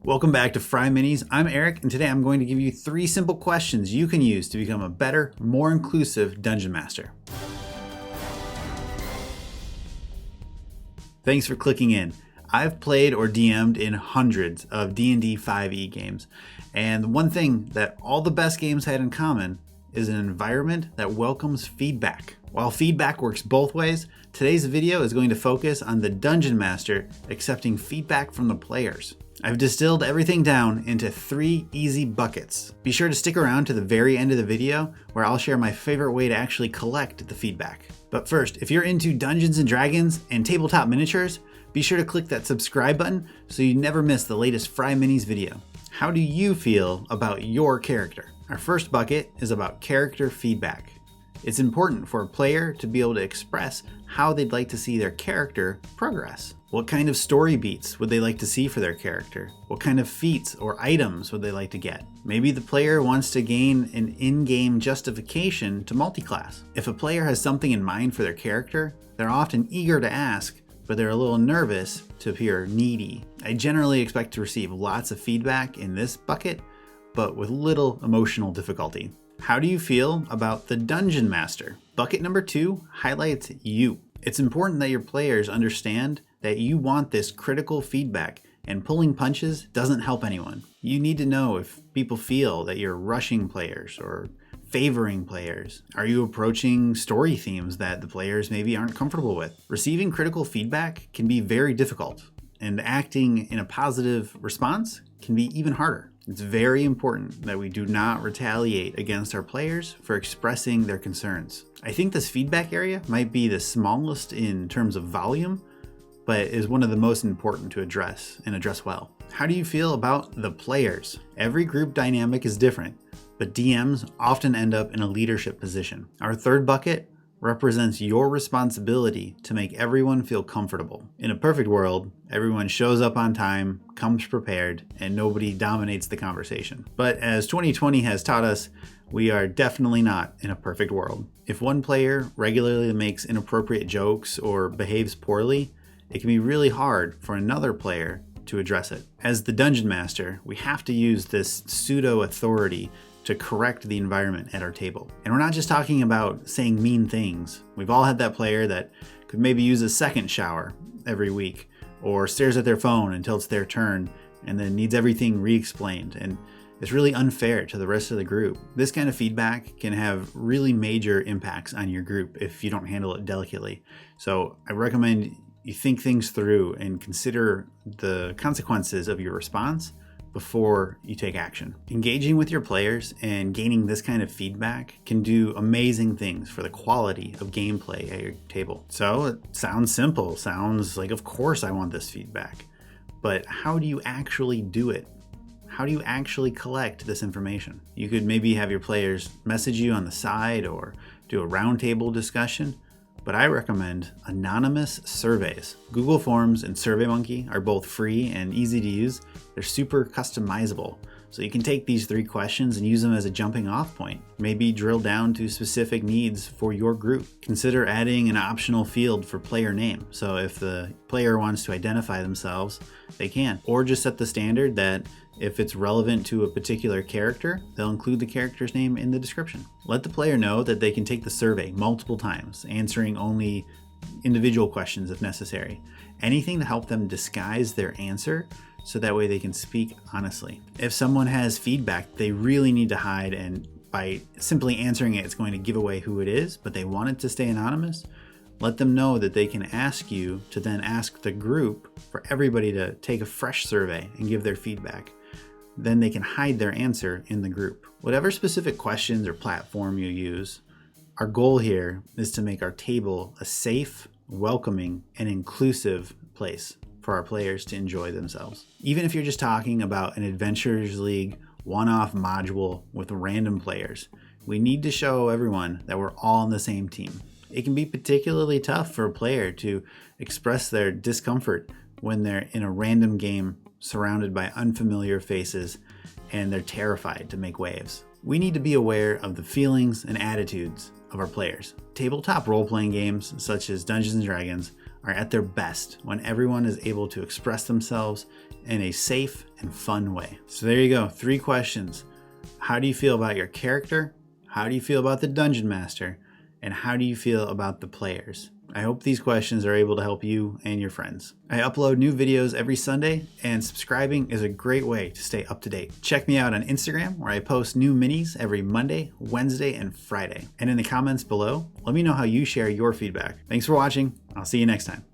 Welcome back to FryMinis. I'm Eric, and today I'm going to give you 3 simple questions you can use to become a better, more inclusive Dungeon Master. Thanks for clicking in. I've played or DM'd in hundreds of D&D 5e games, and one thing that all the best games had in common is an environment that welcomes feedback. While feedback works both ways, today's video is going to focus on the Dungeon Master accepting feedback from the players. I've distilled everything down into 3 easy buckets. Be sure to stick around to the very end of the video where I'll share my favorite way to actually collect the feedback. But first, if you're into Dungeons & Dragons and tabletop miniatures, be sure to click that subscribe button so you never miss the latest FryMinis video. How do you feel about your character? Our first bucket is about character feedback. It's important for a player to be able to express how they'd like to see their character progress. What kind of story beats would they like to see for their character? What kind of feats or items would they like to get? Maybe the player wants to gain an in-game justification to multiclass. If a player has something in mind for their character, they're often eager to ask, but they're a little nervous to appear needy. I generally expect to receive lots of feedback in this bucket, but with little emotional difficulty. How do you feel about the Dungeon Master? Bucket number 2 highlights you. It's important that your players understand that you want this critical feedback, and pulling punches doesn't help anyone. You need to know if people feel that you're rushing players or favoring players. Are you approaching story themes that the players maybe aren't comfortable with? Receiving critical feedback can be very difficult, and acting in a positive response can be even harder. It's very important that we do not retaliate against our players for expressing their concerns. I think this feedback area might be the smallest in terms of volume, but is one of the most important to address and address well. How do you feel about the players? Every group dynamic is different, but DMs often end up in a leadership position. Our third bucket represents your responsibility to make everyone feel comfortable. In a perfect world, everyone shows up on time, comes prepared, and nobody dominates the conversation. But as 2020 has taught us, we are definitely not in a perfect world. If one player regularly makes inappropriate jokes or behaves poorly, it can be really hard for another player to address it. As the Dungeon Master, we have to use this pseudo-authority to correct the environment at our table. And we're not just talking about saying mean things. We've all had that player that could maybe use a second shower every week, or stares at their phone until it's their turn and then needs everything re-explained. And it's really unfair to the rest of the group. This kind of feedback can have really major impacts on your group if you don't handle it delicately. So I recommend you think things through and consider the consequences of your response before you take action. Engaging with your players and gaining this kind of feedback can do amazing things for the quality of gameplay at your table. So it sounds simple, sounds like of course I want this feedback, but how do you actually do it? How do you actually collect this information? You could maybe have your players message you on the side or do a roundtable discussion, but I recommend anonymous surveys. Google Forms and SurveyMonkey are both free and easy to use. They're super customizable. So you can take these 3 questions and use them as a jumping off point. Maybe drill down to specific needs for your group. Consider adding an optional field for player name. So if the player wants to identify themselves, they can. Or just set the standard that if it's relevant to a particular character, they'll include the character's name in the description. Let the player know that they can take the survey multiple times, answering only individual questions if necessary. Anything to help them disguise their answer so that way they can speak honestly. If someone has feedback they really need to hide, and by simply answering it, it's going to give away who it is, but they want it to stay anonymous, let them know that they can ask you to then ask the group for everybody to take a fresh survey and give their feedback. Then they can hide their answer in the group. Whatever specific questions or platform you use, our goal here is to make our table a safe, welcoming, and inclusive place for our players to enjoy themselves. Even if you're just talking about an Adventurers League one-off module with random players, we need to show everyone that we're all on the same team. It can be particularly tough for a player to express their discomfort when they're in a random game surrounded by unfamiliar faces and they're terrified to make waves. We need to be aware of the feelings and attitudes of our players. Tabletop role-playing games such as Dungeons & Dragons are at their best when everyone is able to express themselves in a safe and fun way. So there you go, 3 questions. How do you feel about your character? How do you feel about the Dungeon Master? And how do you feel about the players? I hope these questions are able to help you and your friends. I upload new videos every Sunday, and subscribing is a great way to stay up to date. Check me out on Instagram, where I post new minis every Monday, Wednesday, and Friday. And in the comments below, let me know how you share your feedback. Thanks for watching. I'll see you next time.